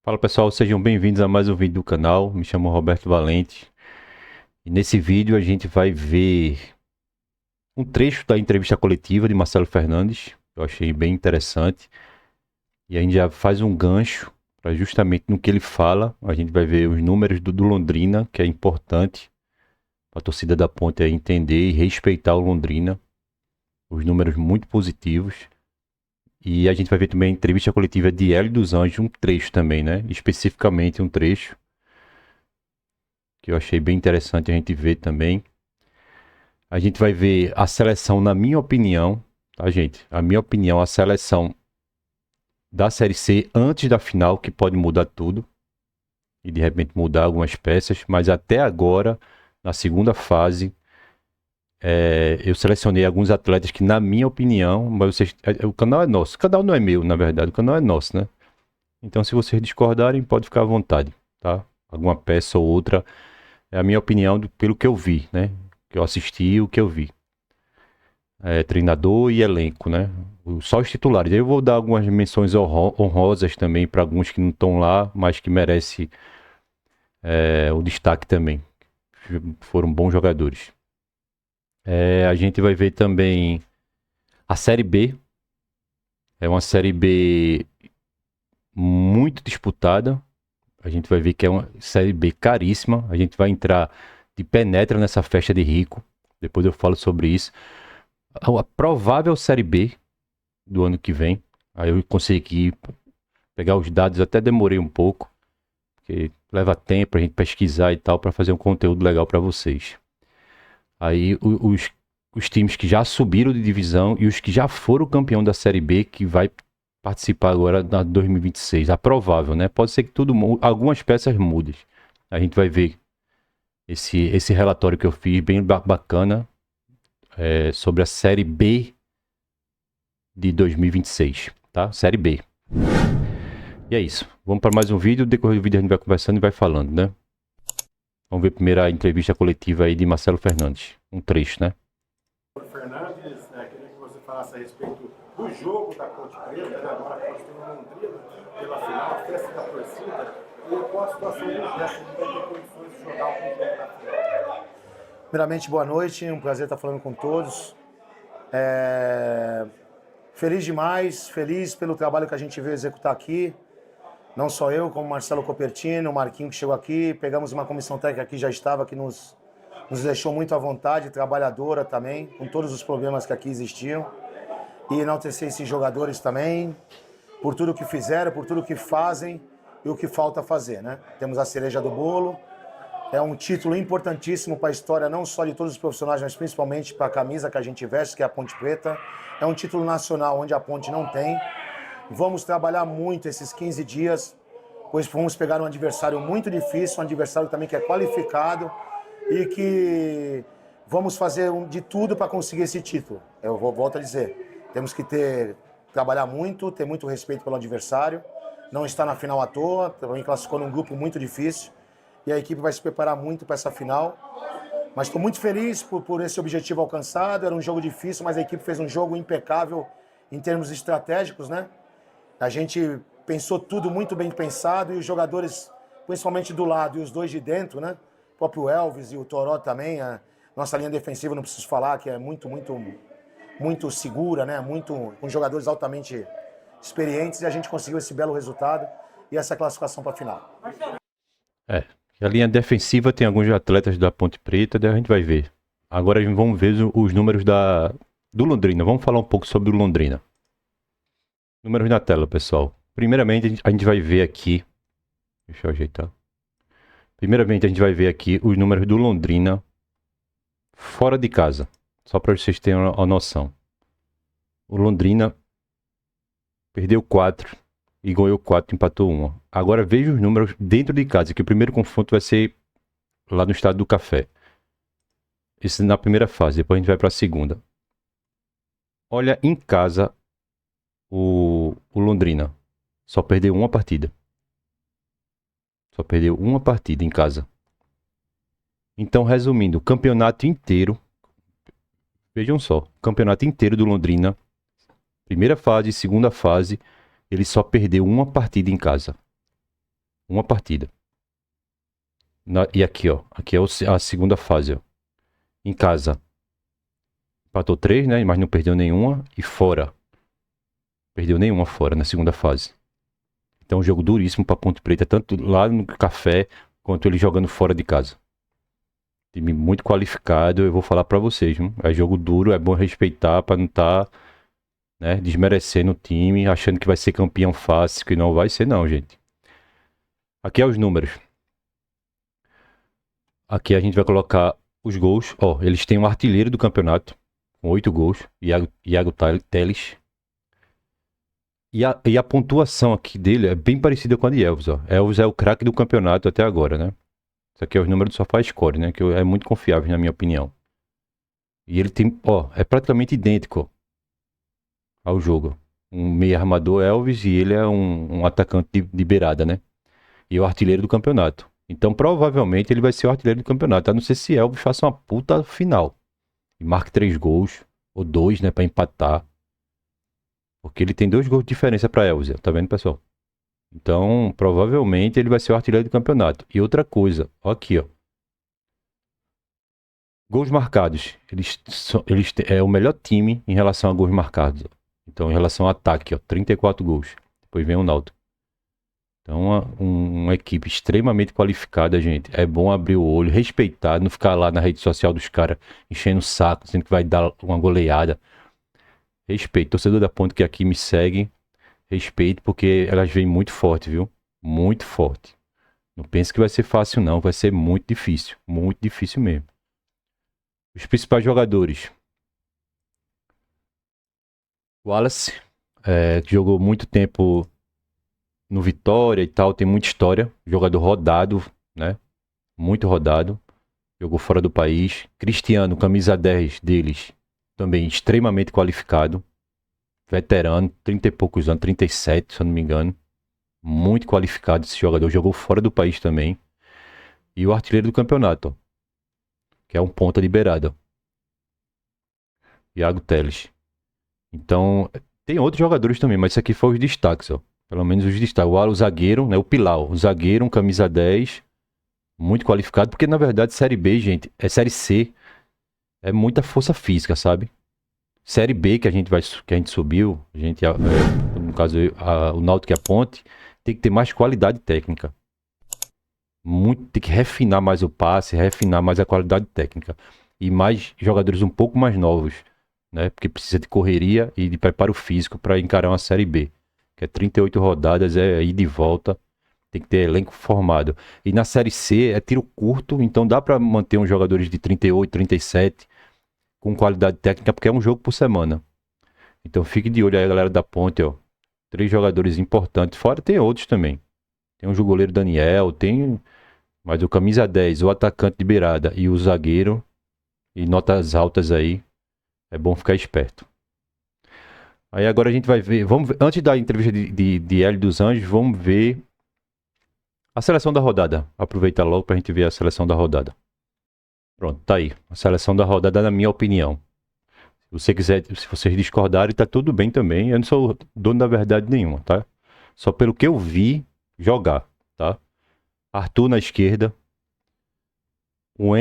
Fala pessoal, sejam bem-vindos a mais um vídeo do canal. Me chamo Roberto Valente e nesse vídeo a gente vai ver um trecho da entrevista coletiva de Marcelo Fernandes. Eu achei bem interessante e a gente já faz um gancho para justamente no que ele fala. A gente vai ver os números do Londrina, que é importante para a torcida da Ponte entender e respeitar o Londrina. Os números muito positivos. E a gente vai ver também a entrevista coletiva de Hélio dos Anjos, um trecho também, né? Especificamente um trecho que eu achei bem interessante a gente ver também. A gente vai ver a seleção, na minha opinião, tá, gente? A minha opinião, a seleção da Série C antes da final, que pode mudar tudo e de repente mudar algumas peças, mas até agora, na segunda fase, eu selecionei alguns atletas que, na minha opinião, mas vocês, o canal é nosso, o canal não é meu, na verdade, o canal é nosso, né? Então, se vocês discordarem, pode ficar à vontade, tá? Alguma peça ou outra, é a minha opinião pelo que eu vi, né? Que eu assisti e o que eu vi. Treinador e elenco, né? Só os titulares. Aí eu vou dar algumas menções honrosas também para alguns que não estão lá, mas que merecem o destaque também. Foram bons jogadores. A gente vai ver também a Série B. É uma Série B muito disputada. A gente vai ver que é uma Série B caríssima. A gente vai entrar de penetra nessa festa de rico. Depois eu falo sobre isso. A provável Série B do ano que vem. Aí eu consegui pegar os dados, até demorei um pouco, porque leva tempo a gente pesquisar e tal para fazer um conteúdo legal para vocês. Aí os times que já subiram de divisão e os que já foram campeão da Série B que vai participar agora na 2026, a provável, né? Pode ser que tudo algumas peças mudem. A gente vai ver esse relatório que eu fiz bem bacana sobre a Série B de 2026, tá? Série B. E é isso. Vamos para mais um vídeo. No decorrer do vídeo a gente vai conversando e vai falando, né? Vamos ver primeiro a entrevista coletiva aí de Marcelo Fernandes. Um trecho, né? Fernandes, queria que você falasse a respeito do jogo da Ponte Preta, né? Agora que nós temos Londrina pela final, a festa da torcida, e qual a situação do Gerson, que vai ter condições de jogar o jogo da final. Primeiramente, boa noite, um prazer estar falando com todos. Feliz demais, feliz pelo trabalho que a gente veio executar aqui. Não só eu, como Marcelo Copertino, o Marquinho que chegou aqui, pegamos uma comissão técnica que já estava, que nos deixou muito à vontade, trabalhadora também, com todos os problemas que aqui existiam. E enaltecer esses jogadores também, por tudo que fizeram, por tudo que fazem e o que falta fazer, né? Temos a cereja do bolo, é um título importantíssimo para a história, não só de todos os profissionais, mas principalmente para a camisa que a gente veste, que é a Ponte Preta. É um título nacional, onde a Ponte não tem. Vamos trabalhar muito esses 15 dias, pois vamos pegar um adversário muito difícil, um adversário também que é qualificado e que vamos fazer de tudo para conseguir esse título. Eu volto a dizer, temos que trabalhar muito, ter muito respeito pelo adversário, não estar na final à toa, também classificou num grupo muito difícil e a equipe vai se preparar muito para essa final. Mas estou muito feliz por esse objetivo alcançado. Era um jogo difícil, mas a equipe fez um jogo impecável em termos estratégicos, né? A gente pensou tudo muito bem pensado e os jogadores, principalmente do lado e os dois de dentro, né? O próprio Elvis e o Toró também. A nossa linha defensiva, não preciso falar, que é muito segura, né? Com jogadores altamente experientes, e a gente conseguiu esse belo resultado e essa classificação para a final. A linha defensiva tem alguns atletas da Ponte Preta, daí a gente vai ver. Agora vamos ver os números do Londrina. Vamos falar um pouco sobre o Londrina. Números na tela, pessoal. Primeiramente, a gente vai ver aqui. Deixa eu ajeitar. Primeiramente, a gente vai ver aqui os números do Londrina fora de casa. Só para vocês terem a noção. O Londrina perdeu 4 e ganhou 4, empatou 1. Agora veja os números dentro de casa, que o primeiro confronto vai ser lá no Estádio do Café. Esse na primeira fase, depois a gente vai para a segunda. Olha em casa o Londrina. Só perdeu uma partida. Só perdeu uma partida em casa. Então, resumindo, o campeonato inteiro. Vejam só, o campeonato inteiro do Londrina, primeira fase, segunda fase, ele só perdeu uma partida em casa. Uma partida. E aqui, ó. Aqui é a segunda fase, ó. Em casa. Empatou 3, né? Mas não perdeu nenhuma. E fora. Perdeu nenhuma fora na segunda fase. Então, um jogo duríssimo pra Ponte Preta. Tanto lá no Café, quanto ele jogando fora de casa. Time muito qualificado, eu vou falar pra vocês. Viu? É jogo duro, é bom respeitar pra não estar né, desmerecendo o time, achando que vai ser campeão fácil, que não vai ser não, gente. Aqui é os números. Aqui a gente vai colocar os gols. Ó, eles têm um artilheiro do campeonato, com 8 gols, Iago Teles. E a pontuação aqui dele é bem parecida com a de Elvis, ó. Elvis é o craque do campeonato até agora, né? Isso aqui é os números do SofaScore, né? Que é muito confiável, na minha opinião. E ele tem, ó, é praticamente idêntico ao jogo. Um meio armador Elvis e ele é um atacante de beirada, né? E o artilheiro do campeonato. Então, provavelmente, ele vai ser o artilheiro do campeonato. A não ser se Elvis faça uma puta final. E marque 3 gols, ou 2, né, pra empatar. Porque ele tem 2 gols de diferença pra Elvis, tá vendo, pessoal? Então, provavelmente, ele vai ser o artilheiro do campeonato. E outra coisa, ó aqui, ó. Gols marcados. É o melhor time em relação a gols marcados. Ó. Então, em relação ao ataque, ó, 34 gols. Depois vem o Náutico. Então, uma equipe extremamente qualificada, gente. É bom abrir o olho, respeitar, não ficar lá na rede social dos caras enchendo o saco, dizendo que vai dar uma goleada. Respeito. Torcedor da Ponte que aqui me segue, respeito, porque elas vêm muito forte, viu? Muito forte. Não pense que vai ser fácil, não. Vai ser muito difícil mesmo. Os principais jogadores. Wallace, que jogou muito tempo no Vitória e tal, tem muita história. Jogador rodado, né? Muito rodado. Jogou fora do país. Cristiano, camisa 10 deles, também extremamente qualificado. Veterano, 30 e poucos anos, 37, se eu não me engano. Muito qualificado esse jogador. Jogou fora do país também. E o artilheiro do campeonato, que é um ponta de beirada. Iago Teles. Então, tem outros jogadores também, mas isso aqui foi os destaques, ó. Pelo menos os destaques. O zagueiro, né? O Pilau. O zagueiro, um camisa 10. Muito qualificado, porque na verdade Série B, gente, é Série C. É muita força física, sabe? Série B que a gente subiu, no caso o Náutico e a Ponte, tem que ter mais qualidade técnica. Tem que refinar mais o passe, refinar mais a qualidade técnica. E mais jogadores um pouco mais novos, né? Porque precisa de correria e de preparo físico para encarar uma Série B. Que é 38 rodadas, é ir de volta. Tem que ter elenco formado. E na Série C é tiro curto, então dá para manter uns jogadores de 38, 37 com qualidade técnica, porque é um jogo por semana. Então fique de olho aí, galera da Ponte, ó. 3 jogadores importantes. Fora tem outros também. Tem o goleiro Daniel, mas o camisa 10, o atacante de beirada e o zagueiro, e notas altas aí. É bom ficar esperto. Aí agora a gente vai ver, antes da entrevista de Hélio dos Anjos, vamos ver a seleção da rodada. Aproveita logo pra gente ver a seleção da rodada. Pronto, tá aí. A seleção da rodada, na minha opinião. Se você quiser, se vocês discordarem, tá tudo bem também. Eu não sou dono da verdade nenhuma, tá? Só pelo que eu vi jogar, tá? Arthur na esquerda. O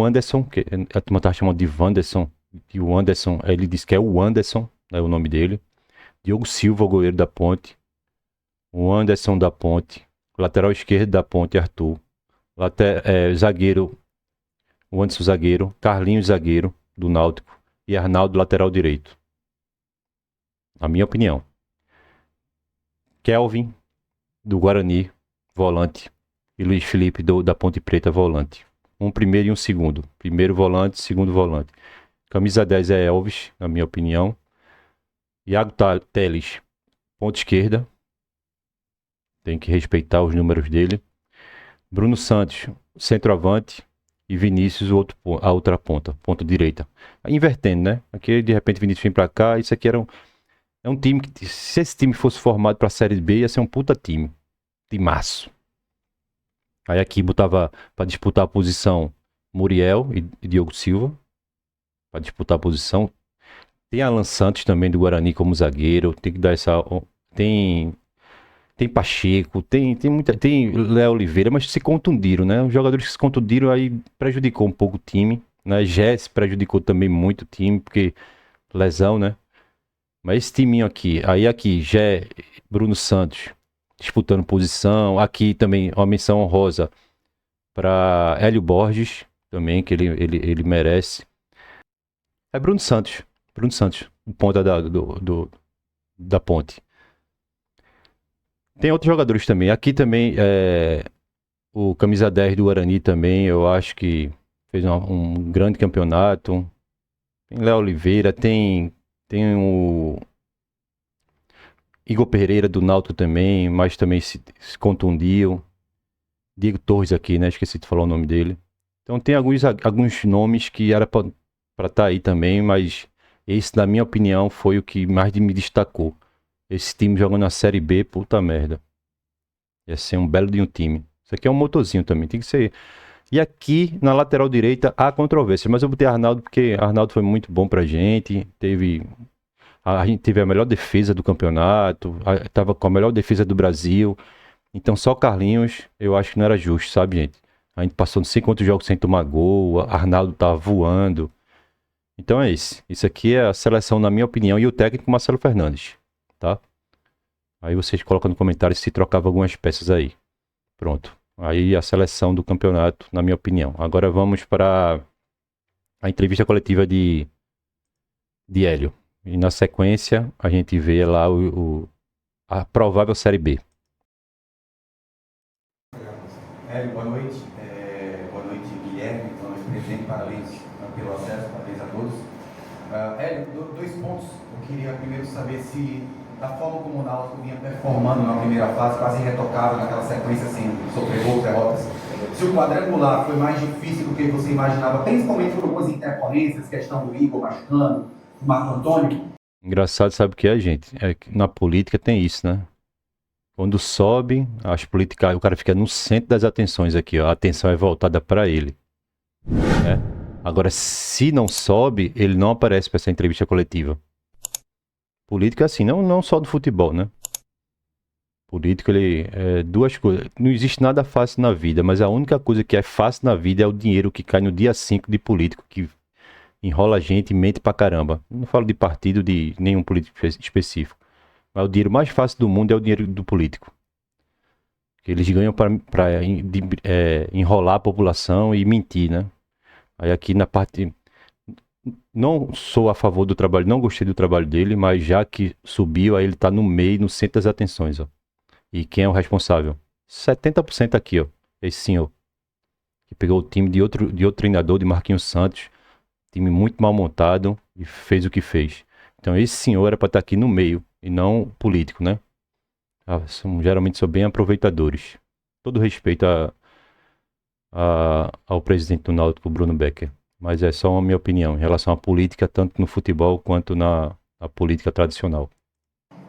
Anderson, que a turma tá chamando de Wanderson. E o Anderson, ele disse que é o Anderson, é o nome dele. Diogo Silva, o goleiro da Ponte. O Anderson da Ponte. Lateral esquerdo da Ponte, Arthur. Zagueiro, o Anderson zagueiro. Carlinhos zagueiro, do Náutico. E Arnaldo lateral direito. Na minha opinião. Kelvin, do Guarani, volante. E Luiz Felipe, da Ponte Preta, volante. Um primeiro e um segundo. Primeiro volante, segundo volante. Camisa 10 é Elvis, na minha opinião. Iago Teles, ponta esquerda. Tem que respeitar os números dele. Bruno Santos, centroavante. E Vinícius, a outra ponta, ponta direita. Invertendo, né? Aqui, de repente, Vinícius vem pra cá. Isso aqui é um time que, se esse time fosse formado pra Série B, ia ser um puta time. Timaço. Aí aqui botava pra disputar a posição Muriel e Diogo Silva. Pra disputar a posição. Tem Alan Santos também do Guarani como zagueiro. Tem que dar essa... Tem Tem Pacheco, tem Léo Oliveira, mas se contundiram, né? Os jogadores que se contundiram aí prejudicou um pouco o time, né? Jess prejudicou também muito o time, porque lesão, né? Mas esse timinho aqui, aí aqui, Jé, Bruno Santos disputando posição, aqui também uma menção honrosa para Hélio Borges, também, que ele merece. É Bruno Santos, o ponta da ponte. Tem outros jogadores também. Aqui também, o camisa 10 do Guarani também, eu acho que fez um grande campeonato. Tem Léo Oliveira, tem o Igor Pereira do Náutico também, mas também se contundiu. Diego Torres aqui, né? Esqueci de falar o nome dele. Então tem alguns nomes que era para estar aí também, mas esse, na minha opinião, foi o que mais me destacou. Esse time jogando na Série B, puta merda. Ia ser um belo de um time. Isso aqui é um motorzinho também, tem que ser. E aqui, na lateral direita, há controvérsia. Mas eu botei Arnaldo porque Arnaldo foi muito bom pra gente. A gente teve a melhor defesa do campeonato. Tava com a melhor defesa do Brasil. Então só Carlinhos, eu acho que não era justo, sabe, gente? A gente passou não sei quantos jogos sem tomar gol. Arnaldo tava voando. Então é isso. Isso aqui é a seleção, na minha opinião. E o técnico Marcelo Fernandes, tá? Aí vocês colocam no comentário se trocava algumas peças aí. Pronto. Aí a seleção do campeonato, na minha opinião. Agora vamos para a entrevista coletiva de Hélio. E na sequência a gente vê lá a provável Série B. Hélio, boa noite. Boa noite, Guilherme. Boa noite, presidente. Parabéns pelo acesso, parabéns a todos. Hélio, dois pontos. Eu queria primeiro saber se, da forma como o Náutico vinha performando na primeira fase, quase irretocável naquela sequência, assim, sofrer gols, derrotas, se o quadrangular foi mais difícil do que você imaginava, principalmente por algumas intercorrências, questão do Igor machucando, do Marco Antônio. Engraçado, sabe o que é, gente? É que na política tem isso, né? Quando sobe, as políticas, o cara fica no centro das atenções aqui, ó. A atenção é voltada para ele, né? Agora, se não sobe, ele não aparece para essa entrevista coletiva. Política é assim, não só do futebol, né? Político, ele é duas coisas. Não existe nada fácil na vida, mas a única coisa que é fácil na vida é o dinheiro que cai no dia 5 de político, que enrola a gente e mente pra caramba. Não falo de partido, de nenhum político específico. Mas o dinheiro mais fácil do mundo é o dinheiro do político. Eles ganham para enrolar a população e mentir, né? Aí aqui na parte... Não sou a favor do trabalho, não gostei do trabalho dele, mas já que subiu, aí ele tá no meio, no centro das atenções, ó. E quem é o responsável? 70% aqui, ó. Esse senhor. Que pegou o time de outro treinador, de Marquinhos Santos. Time muito mal montado e fez o que fez. Então esse senhor era para estar aqui no meio e não político, né? Geralmente são bem aproveitadores. Todo respeito ao presidente do Náutico, Bruno Becker. Mas é só a minha opinião em relação à política, tanto no futebol quanto na política tradicional.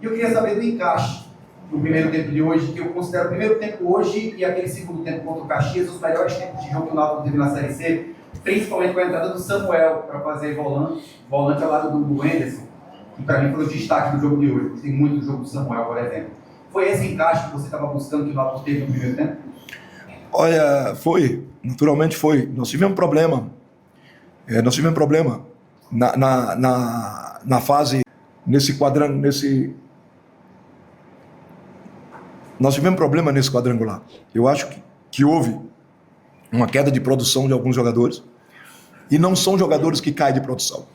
Eu queria saber do encaixe no primeiro tempo de hoje, que eu considero o primeiro tempo hoje e aquele segundo tempo contra o Caxias os melhores tempos de jogo que o Náutico teve na Série C, principalmente com a entrada do Samuel para fazer volante ao lado do Anderson, que para mim foi o destaque do jogo de hoje. Gostei muito do jogo do Samuel, por exemplo. Foi esse encaixe que você estava buscando que o Náutico teve no primeiro tempo? Olha, naturalmente foi. Nós tivemos um problema. Na fase, nesse quadrangular. Nós tivemos problema nesse quadrangular. Eu acho que houve uma queda de produção de alguns jogadores. E não são jogadores que caem de produção.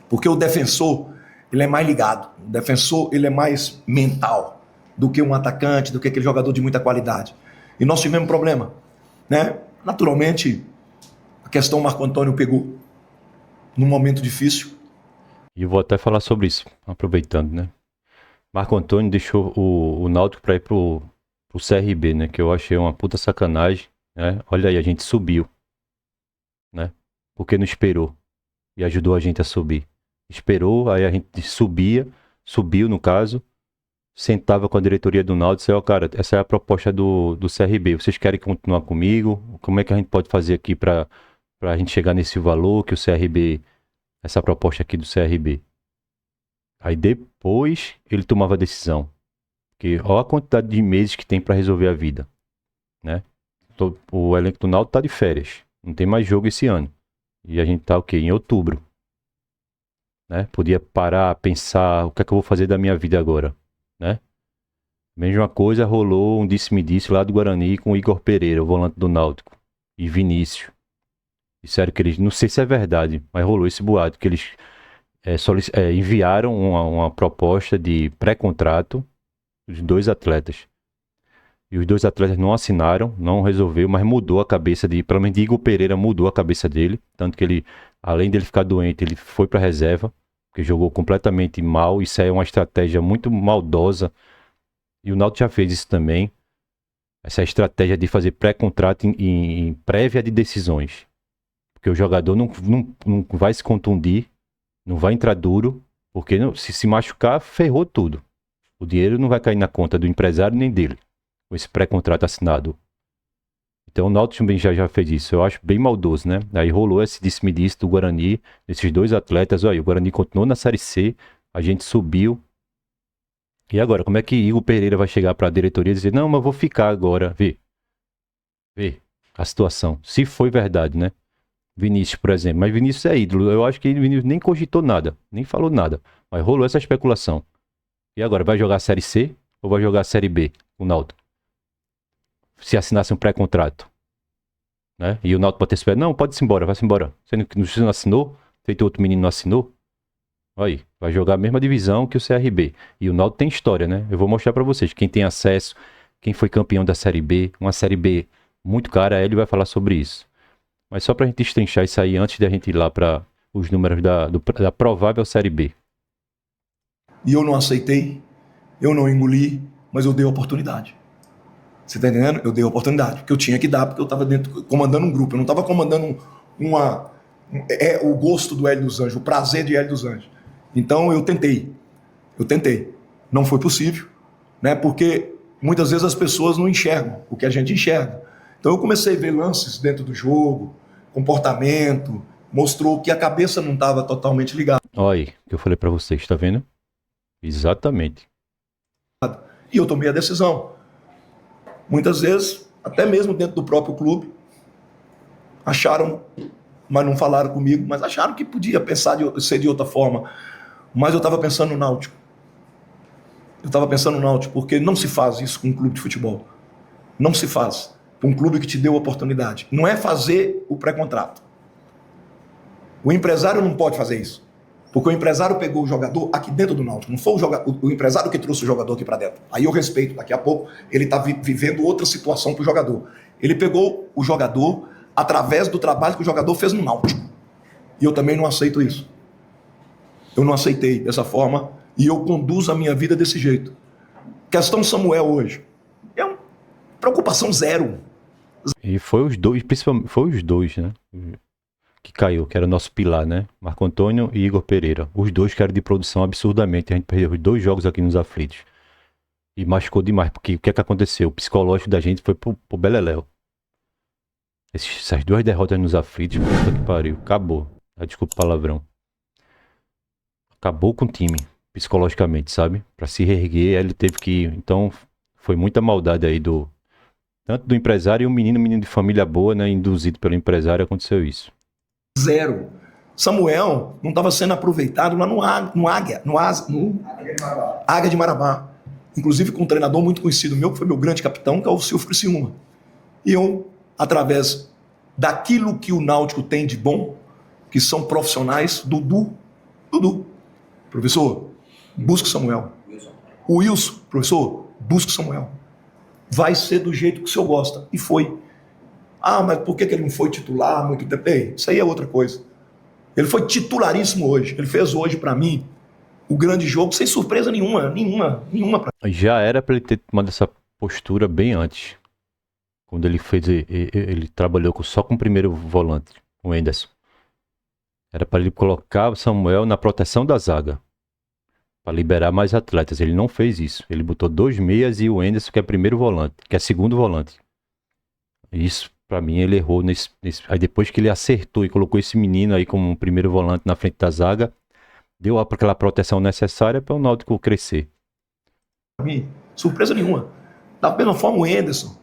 Porque o defensor, ele é mais ligado. O defensor, ele é mais mental do que um atacante, do que aquele jogador de muita qualidade. E nós tivemos problema, né? Naturalmente, a questão Marco Antônio pegou num momento difícil. E eu vou até falar sobre isso, aproveitando, né? Marco Antônio deixou o Náutico para ir pro CRB, né? Que eu achei uma puta sacanagem, né? Olha aí, a gente subiu, né? Porque não esperou e ajudou a gente a subir. Esperou, aí a gente subiu no caso, sentava com a diretoria do Náutico e disse, ó, cara, essa é a proposta do CRB, vocês querem continuar comigo? Como é que a gente pode fazer aqui para a gente chegar nesse valor que o CRB, essa proposta aqui do CRB? Aí depois ele tomava a decisão. Porque olha a quantidade de meses que tem para resolver a vida, né? O elenco do Náutico tá de férias. Não tem mais jogo esse ano. E a gente tá o quê? Em outubro. Né? Podia parar, pensar o que é que eu vou fazer da minha vida agora, né? Mesma coisa rolou um disse-me-disse lá do Guarani com o Igor Pereira, o volante do Náutico, e Vinícius. Disseram que eles, não sei se é verdade, mas rolou esse boato, que eles enviaram uma proposta de pré-contrato dos 2 atletas. E os 2 atletas não assinaram, não resolveu, mas mudou a cabeça pelo menos de Igor Pereira mudou a cabeça dele, tanto que ele, além dele ficar doente, ele foi para reserva, porque jogou completamente mal, isso aí é uma estratégia muito maldosa, e o Náutico já fez isso também, essa estratégia de fazer pré-contrato em prévia de decisões, porque o jogador não vai se contundir, não vai entrar duro, porque se machucar, ferrou tudo. O dinheiro não vai cair na conta do empresário nem dele, com esse pré-contrato assinado. Então o Náutico também já fez isso. Eu acho bem maldoso, né? Aí rolou esse disse-me-disse do Guarani, esses 2 atletas. Olha, o Guarani continuou na Série C, a gente subiu. E agora, como é que Igor Pereira vai chegar para a diretoria e dizer, não, mas eu vou ficar agora, vê a situação. Se foi verdade, né? Vinícius, por exemplo. Mas Vinícius é ídolo. Eu acho que Vinícius nem cogitou nada, nem falou nada. Mas rolou essa especulação. E agora, vai jogar a Série C ou vai jogar a Série B, o Náutico? Se assinasse um pré-contrato, né? E o Náutico pode ter esperado, não, pode ir embora, vai-se embora. Sendo que você não assinou, feito outro menino não assinou, aí, vai jogar a mesma divisão que o CRB. E o Náutico tem história, né? Eu vou mostrar pra vocês, quem tem acesso, quem foi campeão da Série B, uma Série B muito cara, ele vai falar sobre isso. Mas só pra gente destrinchar isso aí, antes da gente ir lá para os números da provável Série B. E eu não aceitei, eu não engoli, mas eu dei a oportunidade. Você tá entendendo? Eu dei a oportunidade, porque eu tinha que dar, porque eu estava dentro, comandando um grupo, eu não estava comandando o gosto do Hélio dos Anjos, o prazer de Hélio dos Anjos. Então eu tentei. Não foi possível, né? Porque muitas vezes as pessoas não enxergam o que a gente enxerga. Então eu comecei a ver lances dentro do jogo, comportamento, mostrou que a cabeça não estava totalmente ligada. Olha aí, que eu falei pra vocês, tá vendo? Exatamente. E eu tomei a decisão. Muitas vezes, até mesmo dentro do próprio clube, acharam, mas não falaram comigo, mas acharam que podia pensar ser de outra forma. Mas eu estava pensando no Náutico. Porque não se faz isso com um clube de futebol. Não se faz com um clube que te deu a oportunidade. Não é fazer o pré-contrato. O empresário não pode fazer isso. Porque o empresário pegou o jogador aqui dentro do Náutico. Não foi o empresário que trouxe o jogador aqui para dentro. Aí eu respeito. Daqui a pouco ele está vivendo outra situação para o jogador. Ele pegou o jogador através do trabalho que o jogador fez no Náutico. E eu também não aceito isso. Eu não aceitei dessa forma e eu conduzo a minha vida desse jeito. Questão Samuel hoje. É uma preocupação zero. E foi os dois, principalmente, foi os dois, né? Que caiu, que era o nosso pilar, né? Marco Antônio e Igor Pereira. Os dois que eram de produção absurdamente. A gente perdeu os 2 jogos aqui nos aflitos. E machucou demais, porque o que é que aconteceu? O psicológico da gente foi pro beleléu. Essas 2 derrotas nos aflitos, puta que pariu. Acabou. Desculpa o palavrão. Acabou com o time, psicologicamente, sabe? Pra se reerguer, ele teve que... Então, foi muita maldade aí tanto do empresário e um menino de família boa, né? Induzido pelo empresário, aconteceu isso. Zero. Samuel não estava sendo aproveitado lá no Águia de Marabá. Inclusive com um treinador muito conhecido meu, que foi meu grande capitão, que é o Silvio Criciúma. E eu, através daquilo que o Náutico tem de bom, que são profissionais, Dudu, professor, busca o Samuel. O Wilson, professor, busca o Samuel. Vai ser do jeito que o senhor gosta. E foi. Ah, mas por que ele não foi titular muito tempo? Ei, isso aí é outra coisa. Ele foi titularíssimo hoje. Ele fez hoje, para mim, o grande jogo, sem surpresa nenhuma. Já era para ele ter tomado essa postura bem antes. Quando ele fez, ele trabalhou só com o primeiro volante, o Enderson. Era para ele colocar o Samuel na proteção da zaga, para liberar mais atletas. Ele não fez isso. Ele botou 2 meias e o Enderson, que é primeiro volante, que é segundo volante. Isso, para mim, ele errou nesse. Aí depois que ele acertou e colocou esse menino aí como um primeiro volante na frente da zaga, deu aquela proteção necessária para o Náutico crescer. Para mim, Surpresa nenhuma. Da mesma forma o Henderson,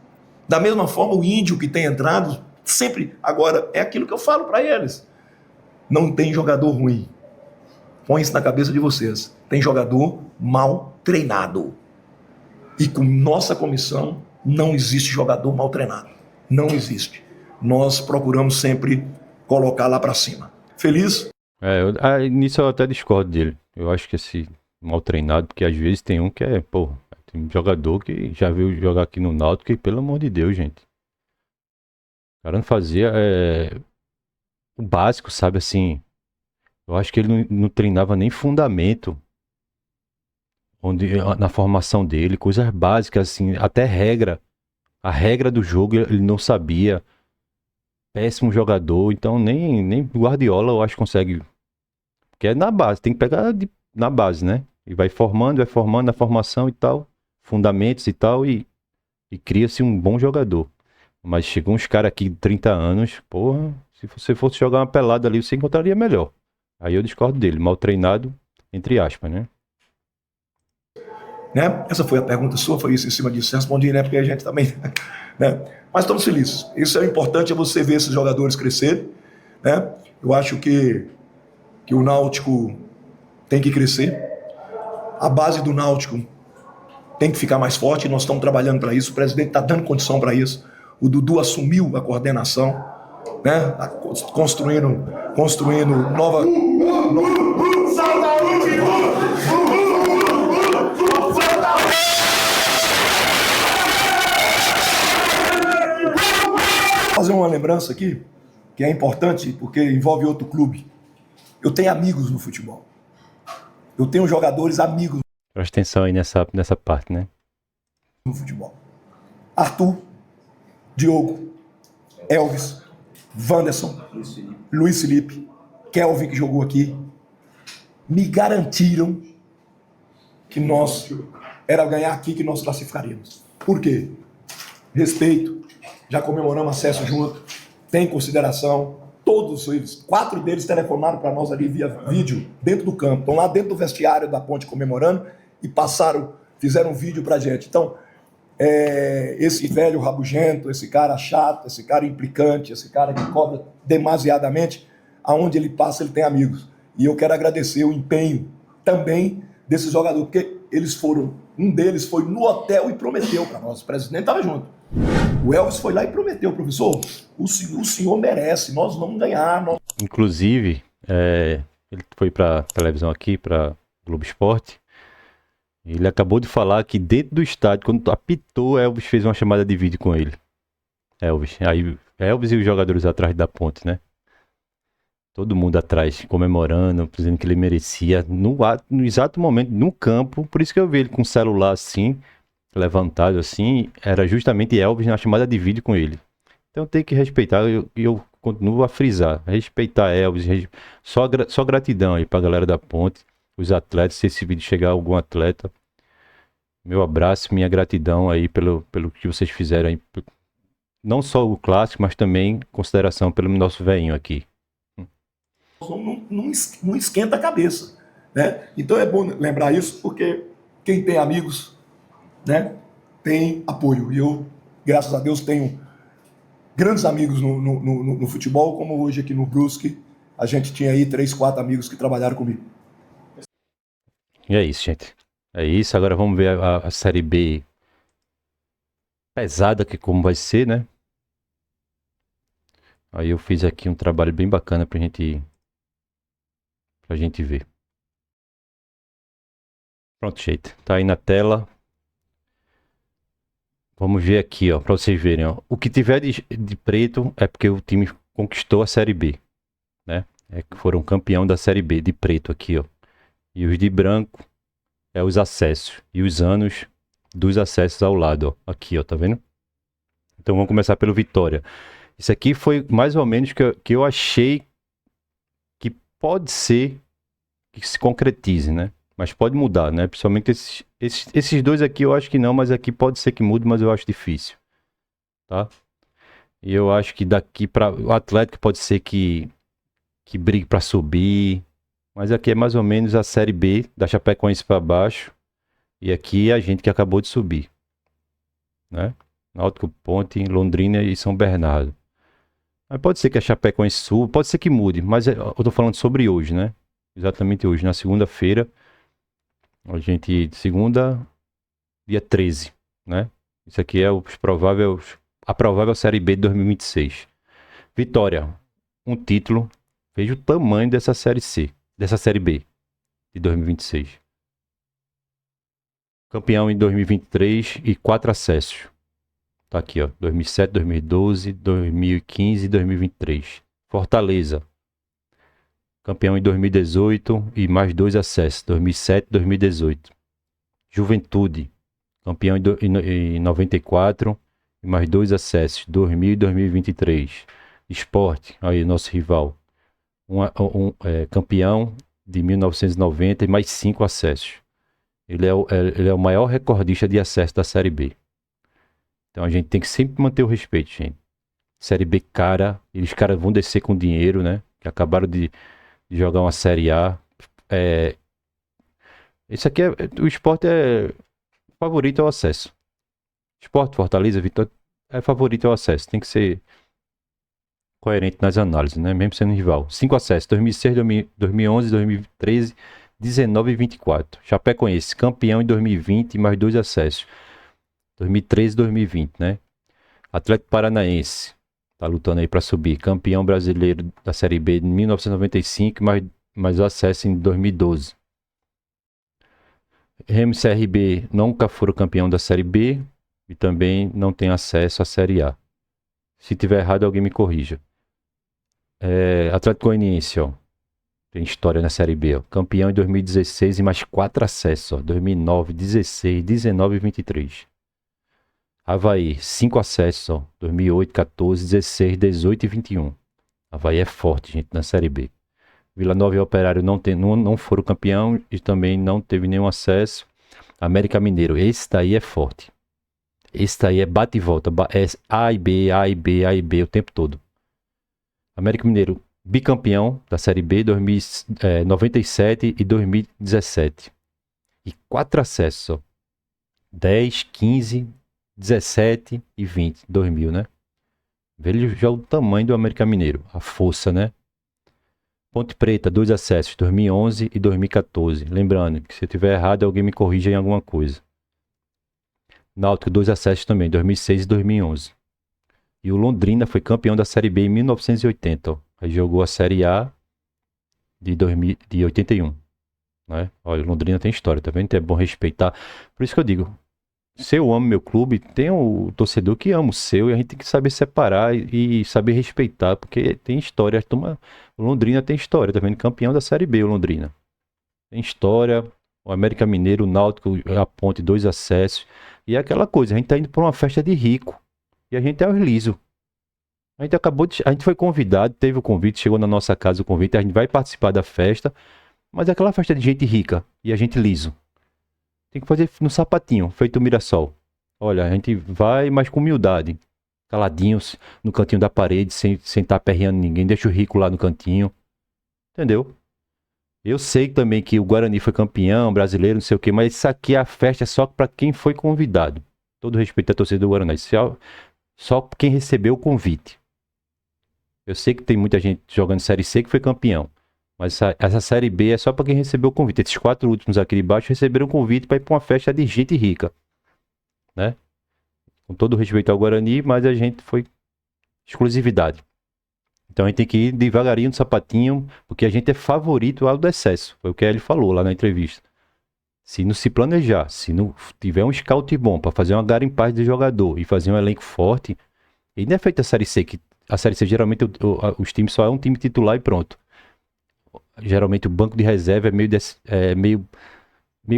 da mesma forma o Índio que tem entrado, sempre. Agora, é aquilo que eu falo para eles. Não tem jogador ruim. Põe isso na cabeça de vocês. Tem jogador mal treinado. E com nossa comissão, não existe jogador mal treinado. Não existe. Nós procuramos sempre colocar lá para cima. Feliz? Nisso eu até discordo dele. Eu acho que esse mal treinado, porque às vezes tem um que tem um jogador que já veio jogar aqui no Náutico e, pelo amor de Deus, gente. O cara não fazia o básico, sabe, assim. Eu acho que ele não treinava nem fundamento na formação dele, coisas básicas, assim, até regra. A regra do jogo ele não sabia. Péssimo jogador, então nem Guardiola eu acho que consegue. Porque é na base, tem que pegar na base, né? E vai formando na formação e tal, fundamentos e tal, e cria-se um bom jogador. Mas chegou uns caras aqui de 30 anos, porra, se você fosse jogar uma pelada ali, você encontraria melhor. Aí eu discordo dele, mal treinado, entre aspas, né? Essa foi a pergunta sua, foi isso em cima disso. Respondi, né? Porque a gente também. Né? Mas estamos felizes. Isso é importante, é você ver esses jogadores crescerem. Né? Eu acho que o Náutico tem que crescer. A base do Náutico tem que ficar mais forte. Nós estamos trabalhando para isso. O presidente está dando condição para isso. O Dudu assumiu a coordenação, né? Tá construindo nova. Fazer uma lembrança aqui, que é importante porque envolve outro clube. Eu tenho amigos no futebol. Eu tenho jogadores amigos Presta atenção aí nessa parte, né? no futebol. Arthur, Diogo, Elvis, Wanderson, Luiz Felipe, Kelvin, que jogou aqui, me garantiram que nós era ganhar aqui que nós classificaríamos. Por quê? Respeito, já comemoramos acesso junto, tem consideração, todos eles, 4 deles telefonaram para nós ali via vídeo, dentro do campo, estão lá dentro do vestiário da Ponte comemorando e fizeram um vídeo pra gente. Então, esse velho rabugento, esse cara chato, esse cara implicante, esse cara que cobra demasiadamente, aonde ele passa ele tem amigos. E eu quero agradecer o empenho também desses jogadores, porque um deles foi no hotel e prometeu para nós, o presidente estava junto. O Elvis foi lá e prometeu, professor, o senhor merece, nós vamos ganhar. Inclusive, ele foi pra televisão aqui, pra Globo Esporte. Ele acabou de falar que dentro do estádio, quando apitou, Elvis fez uma chamada de vídeo com ele. Aí Elvis e os jogadores atrás da Ponte, né? Todo mundo atrás, comemorando, dizendo que ele merecia. No exato momento, no campo, por isso que eu vi ele com o celular assim, levantado assim, era justamente Elvis na chamada de vídeo com ele. Então tem que respeitar, eu continuo a frisar, respeitar Elvis, só gratidão aí pra galera da Ponte, os atletas, se esse vídeo chegar a algum atleta, meu abraço, minha gratidão aí pelo que vocês fizeram aí, não só o clássico, mas também consideração pelo nosso velhinho aqui. Não esquenta a cabeça, né? Então é bom lembrar isso, porque quem tem amigos, né, tem apoio. E eu, graças a Deus, tenho grandes amigos no futebol, como hoje aqui no Brusque, a gente tinha aí 3, 4 amigos que trabalharam comigo. E é isso, gente. É isso, agora vamos ver a Série B pesada, que como vai ser, né? Aí eu fiz aqui um trabalho bem bacana pra gente ver. Pronto, gente. Tá aí na tela. Vamos ver aqui, ó, pra vocês verem, ó. O que tiver de preto é porque o time conquistou a Série B, né? É que foram campeão da Série B, de preto aqui, ó. E os de branco é os acessos. E os anos dos acessos ao lado, ó. Aqui, ó, tá vendo? Então vamos começar pelo Vitória. Isso aqui foi mais ou menos que eu achei que pode ser que se concretize, né? Mas pode mudar, né? Principalmente esses dois aqui eu acho que não, mas aqui pode ser que mude, mas eu acho difícil, tá? E eu acho que daqui para o Atlético pode ser que brigue para subir, mas aqui é mais ou menos a Série B, da Chapecoense para baixo, E aqui é a gente que acabou de subir, né? Náutico, Ponte, Londrina e São Bernardo. Mas pode ser que a Chapecoense suba, pode ser que mude, mas eu tô falando sobre hoje, né? Exatamente hoje, na segunda-feira, segunda, dia 13, né? Isso aqui é a provável Série B de 2026. Vitória, um título. Veja o tamanho dessa Série C, dessa Série B de 2026. Campeão em 2023 e 4 acessos. Tá aqui, ó, 2007, 2012, 2015 e 2023. Fortaleza, campeão em 2018 e mais 2 acessos, 2007 e 2018. Juventude, campeão em 94 e mais 2 acessos, 2000 e 2023. Sport, aí nosso rival, campeão de 1990 e mais 5 acessos. Ele é o maior recordista de acesso da Série B. Então a gente tem que sempre manter o respeito, gente. Série B cara, eles caras vão descer com dinheiro, né? Que acabaram de jogar uma Série A. Isso aqui o Sport é favorito ao acesso. Sport, Fortaleza, Vitória é favorito ao acesso. Tem que ser coerente nas análises, né? Mesmo sendo rival. 5 acessos, 2006, 2011, 2013, 19 e 24. Chapecoense, campeão em 2020 e mais 2 acessos. 2013 e 2020, né? Atlético Paranaense, tá lutando aí para subir. Campeão brasileiro da Série B de 1995 e mais acesso em 2012. Remo e CRB nunca foram campeão da Série B e também não tem acesso à Série A. Se tiver errado, alguém me corrija. Atlético Goianiense, ó. Tem história na Série B, ó. Campeão em 2016 e mais 4 acessos, ó. 2009, 16, 19 e 23. Avaí, 5 acessos, ó. 2008, 14, 16, 18 e 21. Avaí é forte, gente, na Série B. Vila Nova e Operário não foram campeão e também não teve nenhum acesso. América Mineiro, esse daí é forte. Esse daí é bate e volta. É A e B, A e B, A e B o tempo todo. América Mineiro, bicampeão da Série B 97 e 2017. E 4 acessos, ó. 10, 15, 17 e 20. 2000, né? Veja já o tamanho do América Mineiro. A força, né? Ponte Preta, 2 acessos, 2011 e 2014. Lembrando que se eu tiver errado, alguém me corrija em alguma coisa. Náutico, 2 acessos também, 2006 e 2011. E o Londrina foi campeão da Série B em 1980. Ó. Aí jogou a Série A de 81. Né? Olha, o Londrina tem história, tá vendo? É bom respeitar. Por isso que eu digo, se eu amo meu clube, tem o torcedor que ama o seu e a gente tem que saber separar e saber respeitar, porque tem história. O Londrina tem história, tá vendo? Campeão da Série B, o Londrina. Tem história. O América Mineiro, o Náutico, a Ponte, 2 acessos. E é aquela coisa, a gente tá indo pra uma festa de rico. E a gente é os liso. A gente foi convidado, teve o convite, chegou na nossa casa o convite, a gente vai participar da festa, mas é aquela festa de gente rica e a gente liso. Tem que fazer no sapatinho, feito o Mirassol. Olha, a gente vai, mas com humildade. Caladinhos, no cantinho da parede, sem estar aperreando ninguém, deixa o rico lá no cantinho. Entendeu? Eu sei também que o Guarani foi campeão, brasileiro, não sei o quê, mas isso aqui, a festa é só para quem foi convidado. Todo respeito à torcida do Guarani. Só quem recebeu o convite. Eu sei que tem muita gente jogando Série C que foi campeão. Mas essa Série B é só para quem recebeu o convite. Esses 4 últimos aqui de baixo receberam o convite para ir para uma festa de gente rica. Né? Com todo respeito ao Guarani, mas a gente foi exclusividade. Então a gente tem que ir devagarinho no sapatinho, porque a gente é favorito ao do excesso. Foi o que ele falou lá na entrevista. Se não se planejar, se não tiver um scout bom para fazer uma garimpagem de jogador e fazer um elenco forte, e não é feito a Série C, que a Série C geralmente os times só é um time titular e pronto. Geralmente o banco de reserva é meio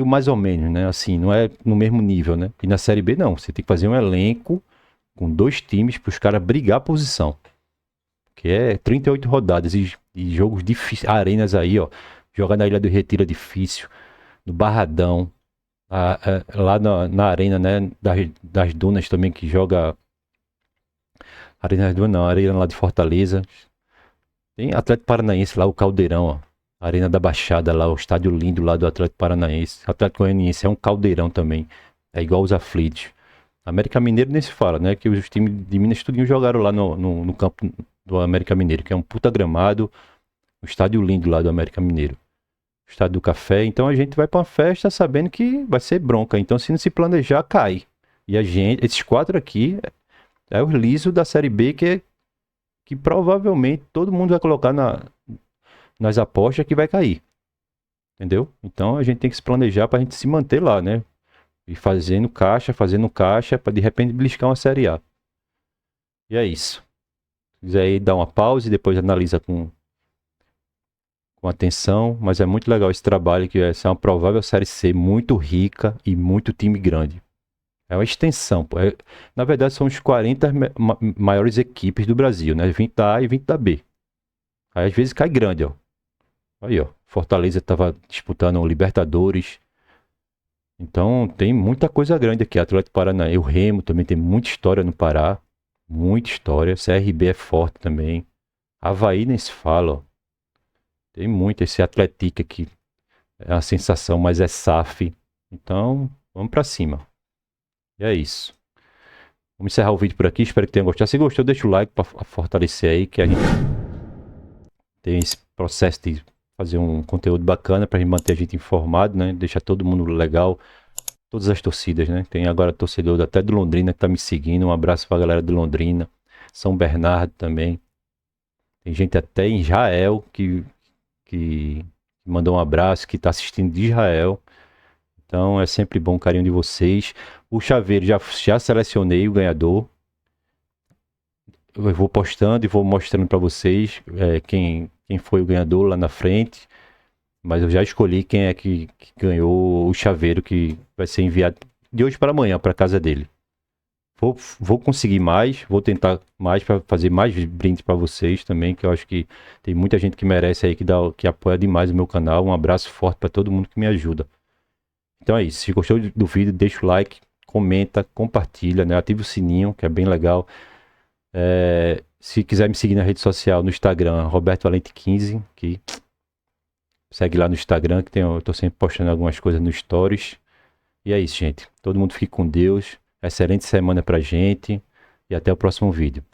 mais ou menos, né? Assim, não é no mesmo nível, né? E na Série B não, você tem que fazer um elenco com 2 times para os caras brigar a posição. Que é 38 rodadas e jogos difíceis, arenas aí, ó. Jogar na Ilha do Retiro é difícil. No Barradão, lá na arena, né, das Dunas também, que joga Arena das Dunas não, Arena lá de Fortaleza. Tem Atlético Paranaense lá, o Caldeirão, ó. Arena da Baixada lá, o estádio lindo lá do Atlético Paranaense. O Atlético Goianiense é um caldeirão também. É igual os aflitos. América Mineiro nem se fala, né? Que os times de Minas tudinho jogaram lá no campo do América Mineiro, que é um puta gramado. Um estádio lindo lá do América Mineiro. Estádio do Café. Então a gente vai pra uma festa sabendo que vai ser bronca. Então se não se planejar, cai. E a gente, esses 4 aqui, é o liso da Série B que provavelmente todo mundo vai colocar nas apostas que vai cair. Entendeu? Então a gente tem que se planejar pra gente se manter lá, né? E fazendo caixa pra de repente beliscar uma Série A. E é isso. Se quiser aí dar uma pausa e depois analisa com atenção, mas é muito legal esse trabalho, que essa é uma provável Série C muito rica e muito time grande. É uma extensão, pô. Na verdade são os 40 maiores equipes do Brasil, né? 20 da A e 20 da B. Aí às vezes cai grande, ó. Aí, ó. Fortaleza estava disputando o Libertadores. Então tem muita coisa grande aqui. Atlético Paranaense, o Remo também tem muita história no Pará. Muita história. CRB é forte também. Avaí nem se fala, ó. Tem muito. Esse Atlético aqui é a sensação, mas é SAF. Então, vamos pra cima. E é isso. Vamos encerrar o vídeo por aqui. Espero que tenham gostado. Se gostou, deixa o like para fortalecer aí, que a gente tem esse processo de fazer um conteúdo bacana pra gente manter a gente informado, né? Deixar todo mundo legal. Todas as torcidas, né? Tem agora torcedor até de Londrina que tá me seguindo. Um abraço pra galera de Londrina. São Bernardo também. Tem gente até em Israel que mandou um abraço, que tá assistindo de Israel. Então é sempre bom o carinho de vocês. O chaveiro já selecionei o ganhador. Eu vou postando e vou mostrando para vocês quem foi o ganhador lá na frente. Mas eu já escolhi quem é que ganhou o chaveiro, que vai ser enviado de hoje para amanhã para casa dele. Vou conseguir mais, vou tentar mais para fazer mais brindes para vocês também, que eu acho que tem muita gente que merece aí, que apoia demais o meu canal. Um abraço forte para todo mundo que me ajuda. Então é isso. Se gostou do vídeo, deixa o like, comenta, compartilha, né? Ativa o sininho, que é bem legal. Se quiser me seguir na rede social, no Instagram, Roberto Valente 15, que segue lá no Instagram, que eu tô sempre postando algumas coisas no Stories. E é isso, gente. Todo mundo fique com Deus. Excelente semana pra gente. E até o próximo vídeo.